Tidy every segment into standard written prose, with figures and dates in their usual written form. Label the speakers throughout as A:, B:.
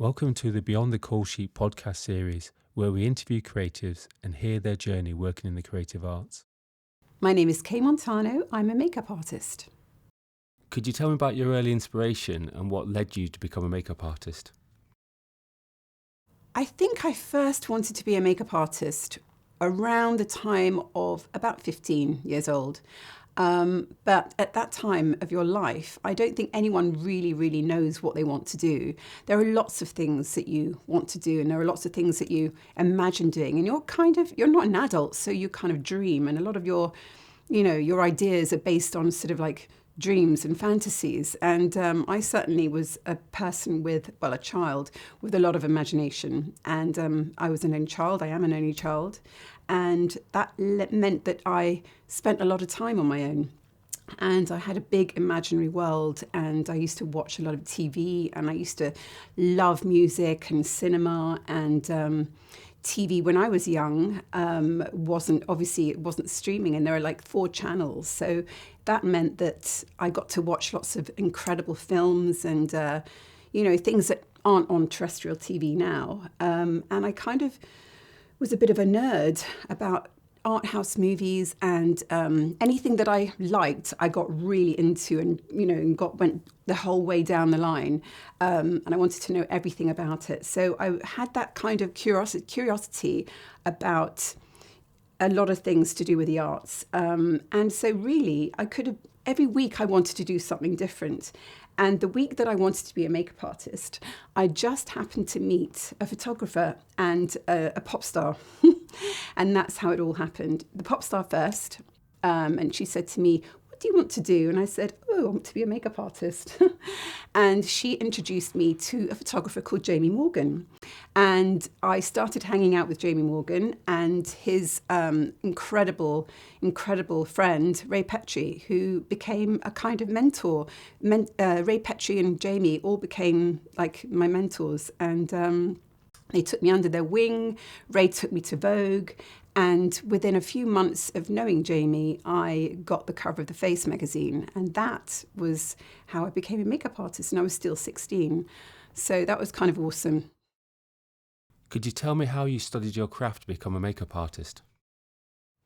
A: Welcome to the Beyond the Call Sheet podcast series, where we interview creatives and hear their journey working in the creative arts.
B: My name is Kay Montano. I'm a makeup artist.
A: Could you tell me about your early inspiration and what led you to become a makeup artist?
B: I think I first wanted to be a makeup artist around the time of about 15 years old. But at that time of your life, I don't think anyone really knows what they want to do. There are lots of things that you want to do, and there are lots of things that you imagine doing. And you're not an adult, so you kind of dream. And a lot of your ideas are based on sort of like dreams and fantasies. And I certainly was a child with a lot of imagination. And I was an only child. I am an only child. And that meant that I spent a lot of time on my own. And I had a big imaginary world, and I used to watch a lot of TV, and I used to love music and cinema, and TV when I was young it wasn't streaming, and there are like 4 channels. So that meant that I got to watch lots of incredible films and, things that aren't on terrestrial TV now. And I kind of was a bit of a nerd about art house movies, and anything that I liked, I got really into, and went the whole way down the line, and I wanted to know everything about it. So I had that kind of curiosity about a lot of things to do with the arts, and so really every week I wanted to do something different. And the week that I wanted to be a makeup artist, I just happened to meet a photographer and a pop star. And that's how it all happened. The pop star first, and she said to me, "What do you want to do?" And I said, "Oh, I want to be a makeup artist." And she introduced me to a photographer called Jamie Morgan. And I started hanging out with Jamie Morgan and his incredible friend, Ray Petrie, who became a kind of mentor. Ray Petrie and Jamie all became like my mentors. And they took me under their wing. Ray took me to Vogue. And within a few months of knowing Jamie, I got the cover of the Face magazine. And that was how I became a makeup artist. And I was still 16. So that was kind of awesome.
A: Could you tell me how you studied your craft to become a makeup artist?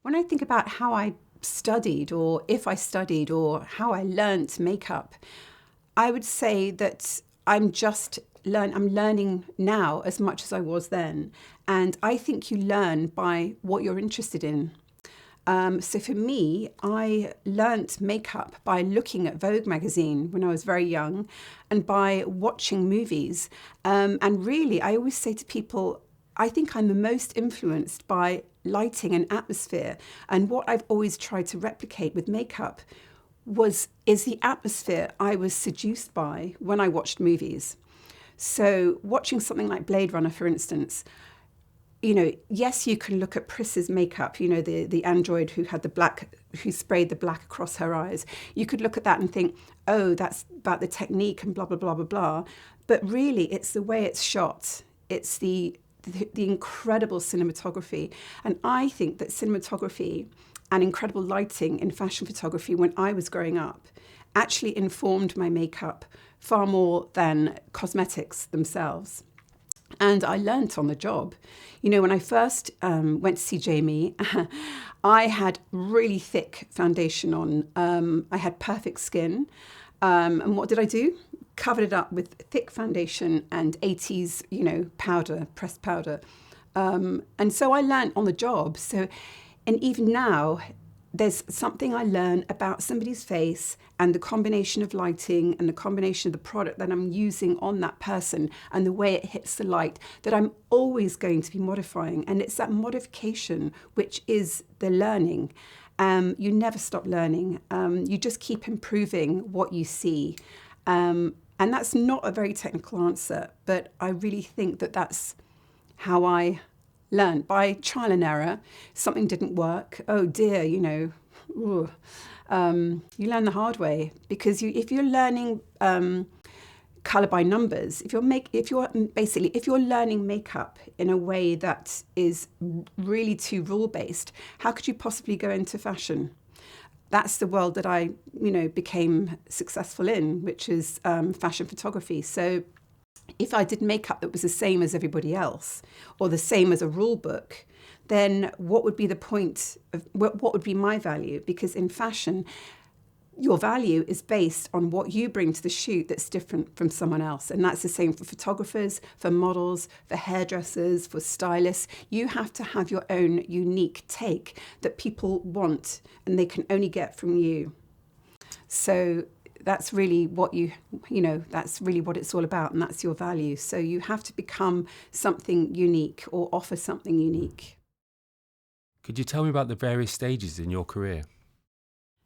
B: When I think about how I studied, or if I studied, or how I learnt makeup, I would say that I'm learning now as much as I was then. And I think you learn by what you're interested in. So for me, I learnt makeup by looking at Vogue magazine when I was very young, and by watching movies. And really, I always say to people, I think I'm the most influenced by lighting and atmosphere. And what I've always tried to replicate with makeup is the atmosphere I was seduced by when I watched movies. So watching something like Blade Runner, for instance, yes, you can look at Pris's makeup, the android who sprayed the black across her eyes. You could look at that and think, oh, that's about the technique and blah, blah, blah, blah, blah. But really, it's the way it's shot. It's the incredible cinematography. And I think that cinematography and incredible lighting in fashion photography when I was growing up actually informed my makeup far more than cosmetics themselves. And I learnt on the job. When I first went to see Jamie, I had really thick foundation on. I had perfect skin. And what did I do? Covered it up with thick foundation and 80s, powder, pressed powder. And so I learnt on the job. And even now, there's something I learn about somebody's face and the combination of lighting and the combination of the product that I'm using on that person and the way it hits the light that I'm always going to be modifying. And it's that modification which is the learning. You never stop learning. You just keep improving what you see. And that's not a very technical answer, but I really think that that's how I learned, by trial and error. Something didn't work. Oh dear, you learn the hard way, because if you're learning color by numbers, if you're learning makeup in a way that is really too rule based, how could you possibly go into fashion? That's the world that I became successful in, which is fashion photography. So if I did makeup that was the same as everybody else or the same as a rule book, then what would be the point of what would be my value? Because in fashion, your value is based on what you bring to the shoot that's different from someone else. And that's the same for photographers, for models, for hairdressers, for stylists. You have to have your own unique take that people want and they can only get from you. So that's really what that's really what it's all about, and that's your value. So you have to become something unique or offer something unique.
A: Could you tell me about the various stages in your career?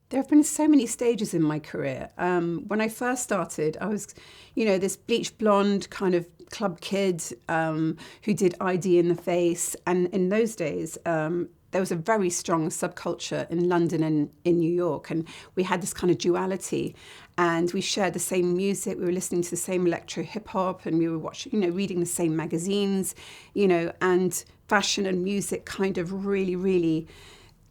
B: There have been so many stages in my career. When I first started, I was, this bleach blonde kind of club kid who did ID in the face. And in those days, there was a very strong subculture in London and in New York. And we had this kind of duality. And we shared the same music. We were listening to the same electro hip hop, and we were watching, reading the same magazines, and fashion and music kind of really, really,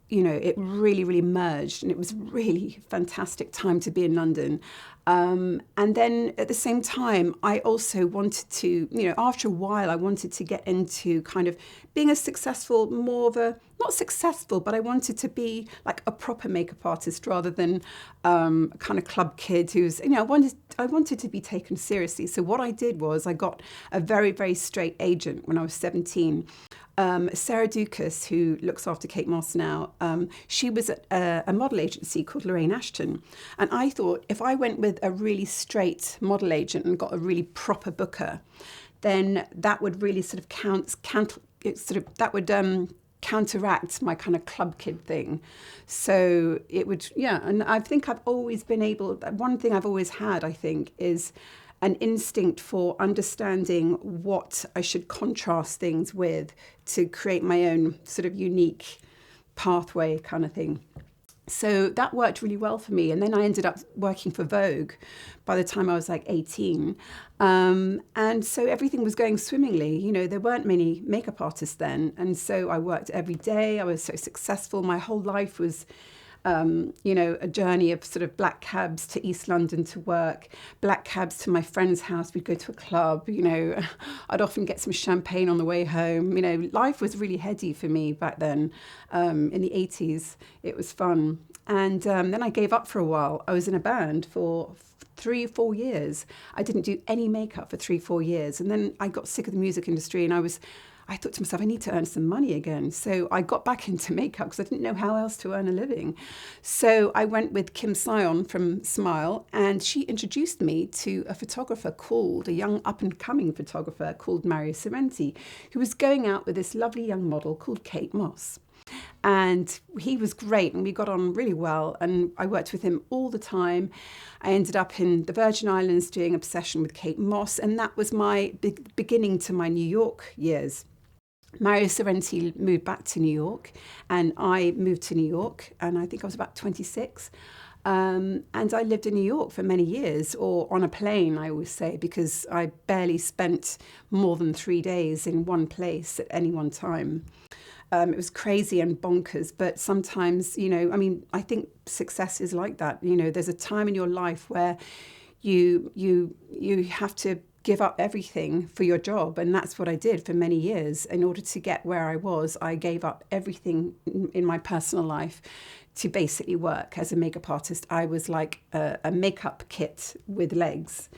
B: it really, really merged, and it was really fantastic time to be in London. And then at the same time, I also wanted to, after a while, I wanted to get into kind of being a successful, not successful, but I wanted to be like a proper makeup artist rather than a kind of club kid who's, I wanted to be taken seriously. So what I did was I got a very, very straight agent when I was 17. Sarah Dukas, who looks after Kate Moss now, she was at a model agency called Lorraine Ashton. And I thought if I went with a really straight model agent and got a really proper booker, then that would really sort of counteract my kind of club kid thing. So it would, and I think I've always been one thing I've always had, I think, is an instinct for understanding what I should contrast things with to create my own sort of unique pathway kind of thing. So that worked really well for me. And then I ended up working for Vogue by the time I was like 18. And so everything was going swimmingly. There weren't many makeup artists then. And so I worked every day. I was so successful. My whole life was a journey of sort of black cabs to East London to work, black cabs to my friend's house. We'd go to a club, I'd often get some champagne on the way home. Life was really heady for me back then. In the 80s, it was fun. And then I gave up for a while. I was in a band for 3-4 years. I didn't do any makeup for 3-4 years. And then I got sick of the music industry, and I thought to myself, I need to earn some money again. So I got back into makeup because I didn't know how else to earn a living. So I went with Kim Sion from Smile, and she introduced me to a young up-and-coming photographer called Mario Sorrenti, who was going out with this lovely young model called Kate Moss. And he was great, and we got on really well, and I worked with him all the time. I ended up in the Virgin Islands doing Obsession with Kate Moss, and that was my beginning to my New York years. Mario Sorrenti moved back to New York, and I moved to New York, and I think I was about 26. And I lived in New York for many years, or on a plane, I always say, because I barely spent more than 3 days in one place at any one time. It was crazy and bonkers, but sometimes, I think success is like that. There's a time in your life where you have to give up everything for your job, and that's what I did for many years. In order to get where I was, I gave up everything in my personal life to basically work as a makeup artist. I was like a makeup kit with legs,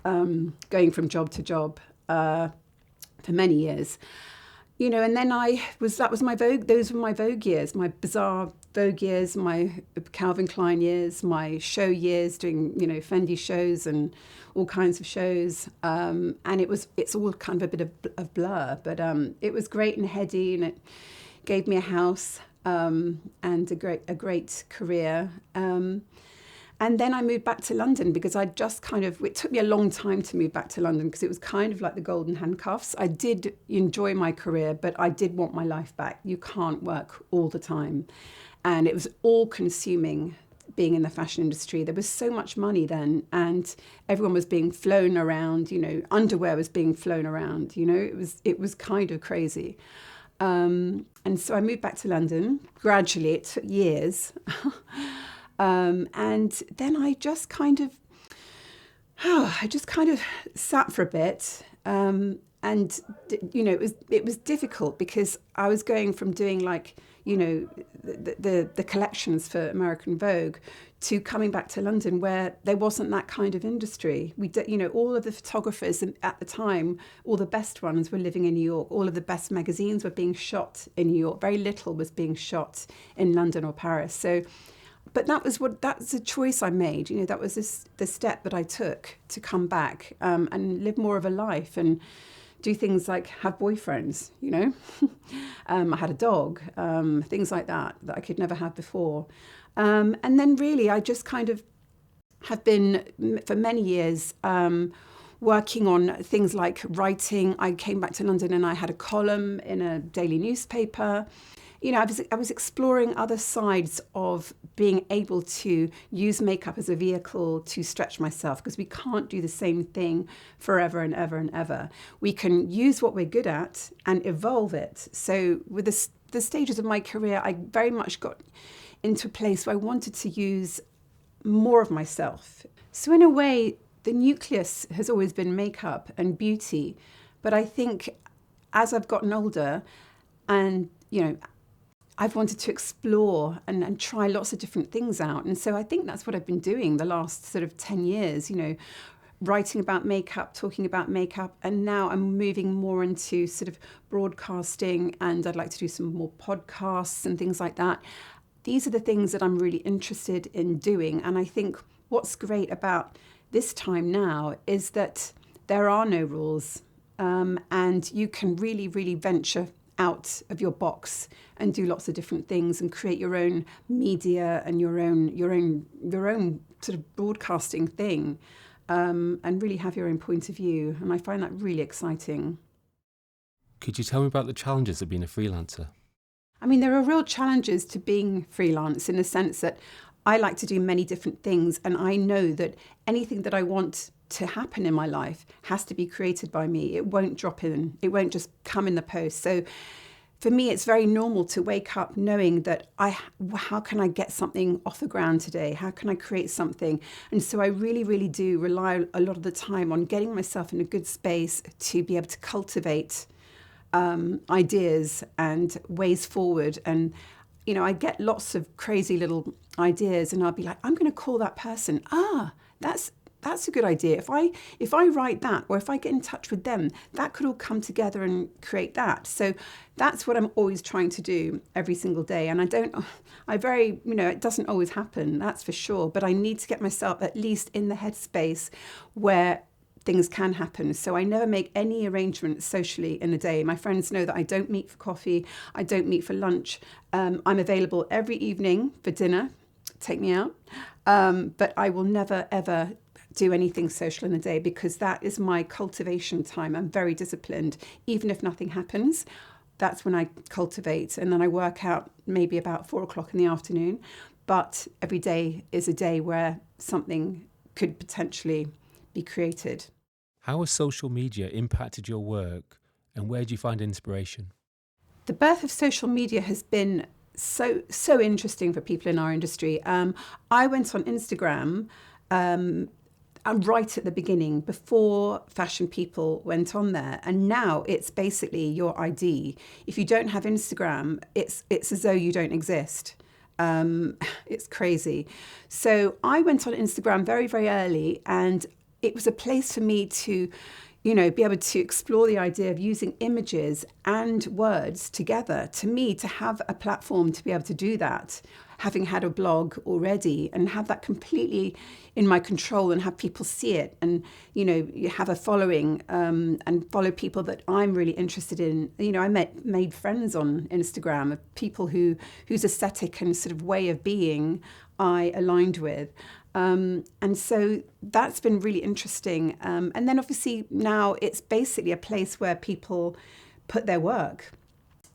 B: going from job to job for many years. And then that was my Vogue, those were my Vogue years, my Bazaar Vogue years, my Calvin Klein years, my show years, doing, Fendi shows and all kinds of shows. And it's all kind of a bit of blur, but it was great and heady, and it gave me a house and a great career. And then I moved back to London because it took me a long time to move back to London because it was kind of like the golden handcuffs. I did enjoy my career, but I did want my life back. You can't work all the time. And it was all consuming being in the fashion industry. There was so much money then, and everyone was being flown around, underwear was being flown around, it was kind of crazy. And so I moved back to London. Gradually, it took years. And then I just kind of, I just kind of sat for a bit, and it was difficult because I was going from doing like the collections for American Vogue to coming back to London where there wasn't that kind of industry. All of the photographers at the time, all the best ones were living in New York. All of the best magazines were being shot in New York. Very little was being shot in London or Paris. So, but that's a choice I made. That was the step that I took to come back and live more of a life and do things like have boyfriends, I had a dog, things like that I could never have before. And then really I just kind of have been for many years working on things like writing. I came back to London and I had a column in a daily newspaper. I was exploring other sides of being able to use makeup as a vehicle to stretch myself, because we can't do the same thing forever and ever and ever. We can use what we're good at and evolve it. So with the stages of my career, I very much got into a place where I wanted to use more of myself. So in a way, the nucleus has always been makeup and beauty. But I think as I've gotten older and, I've wanted to explore and try lots of different things out. And so I think that's what I've been doing the last sort of 10 years, writing about makeup, talking about makeup. And now I'm moving more into sort of broadcasting, and I'd like to do some more podcasts and things like that. These are the things that I'm really interested in doing. And I think what's great about this time now is that there are no rules, and you can really, really venture out of your box and do lots of different things and create your own media and your own sort of broadcasting thing, and really have your own point of view. And I find that really exciting.
A: Could you tell me about the challenges of being a freelancer?
B: I mean, there are real challenges to being freelance in the sense that I like to do many different things, and I know that anything that I want to happen in my life has to be created by me. It won't drop in. It won't just come in the post. So for me, it's very normal to wake up knowing that how can I get something off the ground today? How can I create something? And so I really, really do rely a lot of the time on getting myself in a good space to be able to cultivate ideas and ways forward. And I get lots of crazy little ideas, and I'll be like, I'm going to call that person. That's a good idea. If I write that, or if I get in touch with them, that could all come together and create that. So that's what I'm always trying to do every single day. And it doesn't always happen, that's for sure. But I need to get myself at least in the headspace where things can happen. So I never make any arrangements socially in a day. My friends know that I don't meet for coffee. I don't meet for lunch. I'm available every evening for dinner. Take me out. But I will never, ever do anything social in the day, because that is my cultivation time. I'm very disciplined. Even if nothing happens, that's when I cultivate. And then I work out maybe about 4:00 in the afternoon. But every day is a day where something could potentially be created.
A: How has social media impacted your work, and where do you find inspiration?
B: The birth of social media has been so interesting for people in our industry. I went on Instagram right at the beginning, before fashion people went on there, and now it's basically your ID. If you don't have Instagram, it's as though you don't exist. It's crazy. So I went on Instagram very, very early, and it was a place for me to, be able to explore the idea of using images and words together. To me, to have a platform to be able to do that, having had a blog already, and have that completely in my control and have people see it, and, you have a following, and follow people that I'm really interested in. I made friends on Instagram of people whose aesthetic and sort of way of being I aligned with. And so that's been really interesting. And then obviously now it's basically a place where people put their work.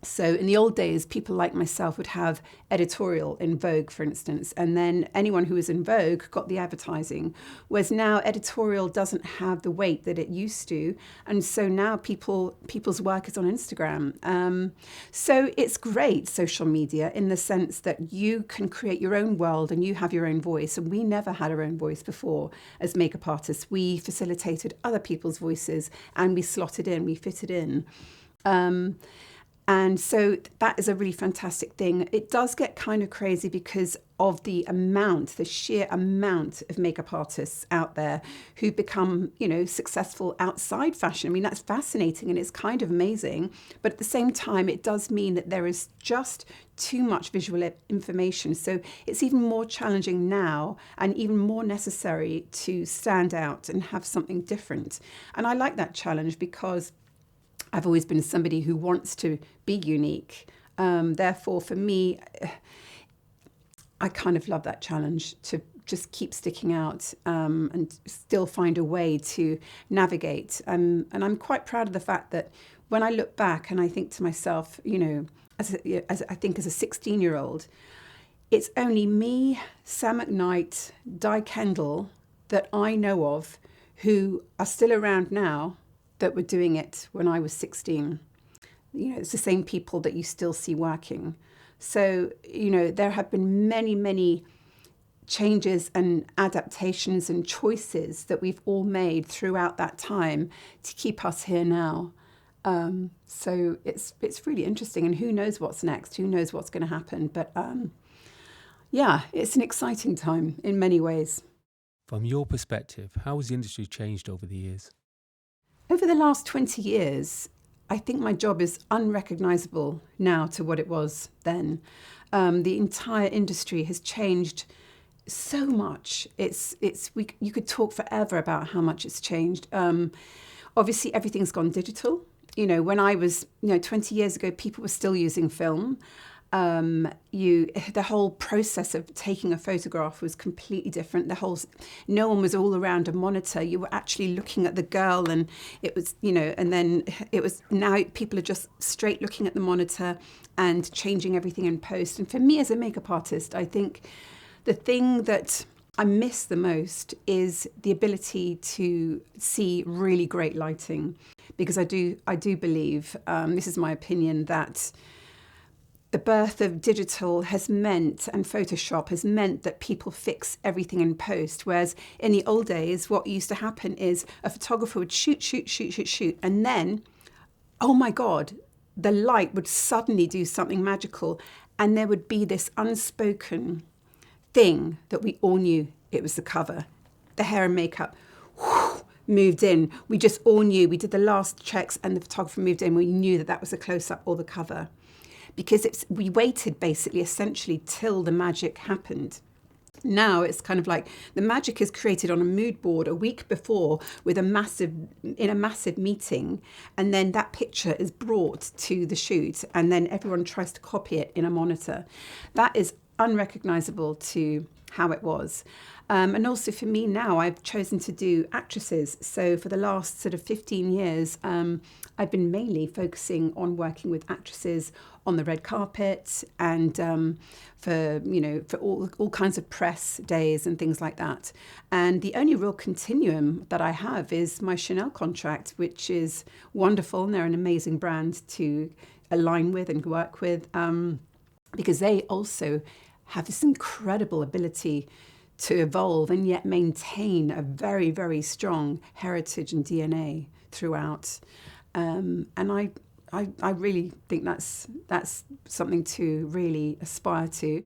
B: So in the old days, people like myself would have editorial in Vogue, for instance, and then anyone who was in Vogue got the advertising, whereas now editorial doesn't have the weight that it used to, and so now people's work is on Instagram. So it's great, social media, in the sense that you can create your own world and you have your own voice, and we never had our own voice before as makeup artists. We facilitated other people's voices and we slotted in, we fitted in. And so that is a really fantastic thing. It does get kind of crazy because of the sheer amount of makeup artists out there who become, successful outside fashion. I mean, that's fascinating and it's kind of amazing. But at the same time, it does mean that there is just too much visual information. So it's even more challenging now and even more necessary to stand out and have something different. And I like that challenge because I've always been somebody who wants to be unique. Therefore, for me, I kind of love that challenge to just keep sticking out and still find a way to navigate. And I'm quite proud of the fact that when I look back and I think to myself, as a 16-year-old, it's only me, Sam McKnight, Di Kendall that I know of who are still around now that were doing it when I was 16. It's the same people that you still see working. So, there have been many, many changes and adaptations and choices that we've all made throughout that time to keep us here now. So it's really interesting, and who knows what's next? Who knows what's going to happen? But it's an exciting time in many ways.
A: From your perspective, how has the industry changed over the years?
B: Over the last 20 years, I think my job is unrecognisable now to what it was then. The entire industry has changed so much. You could talk forever about how much it's changed. Obviously, everything's gone digital. When I was, 20 years ago, people were still using film. The whole process of taking a photograph was completely different. No one was all around a monitor. You were actually looking at the girl, and it was, and then it was, now people are just straight looking at the monitor and changing everything in post. And for me as a makeup artist, I think the thing that I miss the most is the ability to see really great lighting, because I do believe, this is my opinion, that the birth of digital has meant, and Photoshop has meant, that people fix everything in post. Whereas in the old days, what used to happen is a photographer would shoot. And then, oh my God, the light would suddenly do something magical. And there would be this unspoken thing that we all knew it was the cover. The hair and makeup moved in. We just all knew. We did the last checks and the photographer moved in. We knew that was a close-up or the cover. Because we waited basically essentially till the magic happened. Now it's kind of like the magic is created on a mood board a week before in a massive meeting, and then that picture is brought to the shoot, and then everyone tries to copy it in a monitor. That is unrecognizable to how it was. And also for me now, I've chosen to do actresses. So for the last sort of 15 years, I've been mainly focusing on working with actresses on the red carpet and for all kinds of press days and things like that. And the only real continuum that I have is my Chanel contract, which is wonderful. And they're an amazing brand to align with and work with, because they also have this incredible ability to evolve and yet maintain a very, very strong heritage and DNA throughout. And I really think that's something to really aspire to.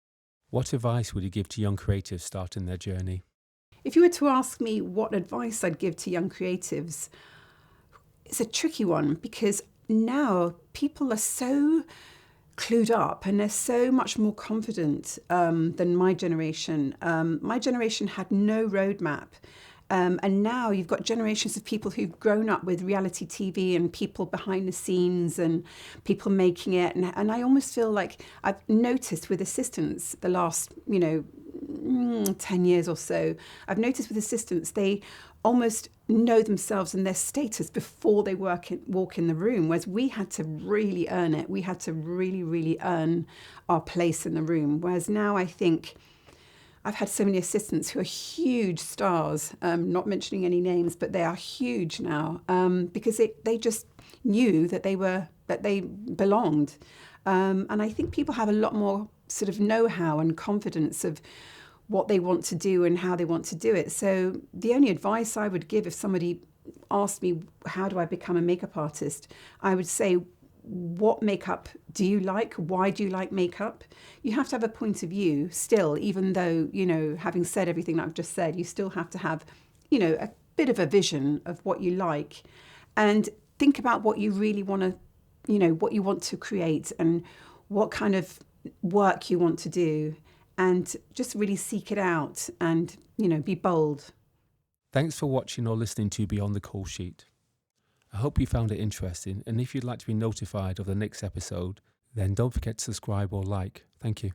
A: What advice would you give to young creatives starting their journey?
B: If you were to ask me what advice I'd give to young creatives, it's a tricky one, because now people are so clued up and they're so much more confident than my generation. My generation had no roadmap. And now you've got generations of people who've grown up with reality TV and people behind the scenes and people making it. And I almost feel like I've noticed with assistants the last, 10 years or so, I've noticed with assistants, they almost know themselves and their status before they walk in the room, whereas we had to really earn it. We had to really, really earn our place in the room. Whereas now I think I've had so many assistants who are huge stars, not mentioning any names, but they are huge now because they just knew that they belonged. And I think people have a lot more sort of know-how and confidence of what they want to do and how they want to do it. So the only advice I would give if somebody asked me, how do I become a makeup artist? I would say, what makeup do you like? Why do you like makeup? You have to have a point of view still, even though, having said everything that I've just said, you still have to have, a bit of a vision of what you like and think about what you really want to, what you want to create and what kind of work you want to do. And just really seek it out and, be bold.
A: Thanks for watching or listening to Beyond the Call Sheet. I hope you found it interesting, and if you'd like to be notified of the next episode, then don't forget to subscribe or like. Thank you.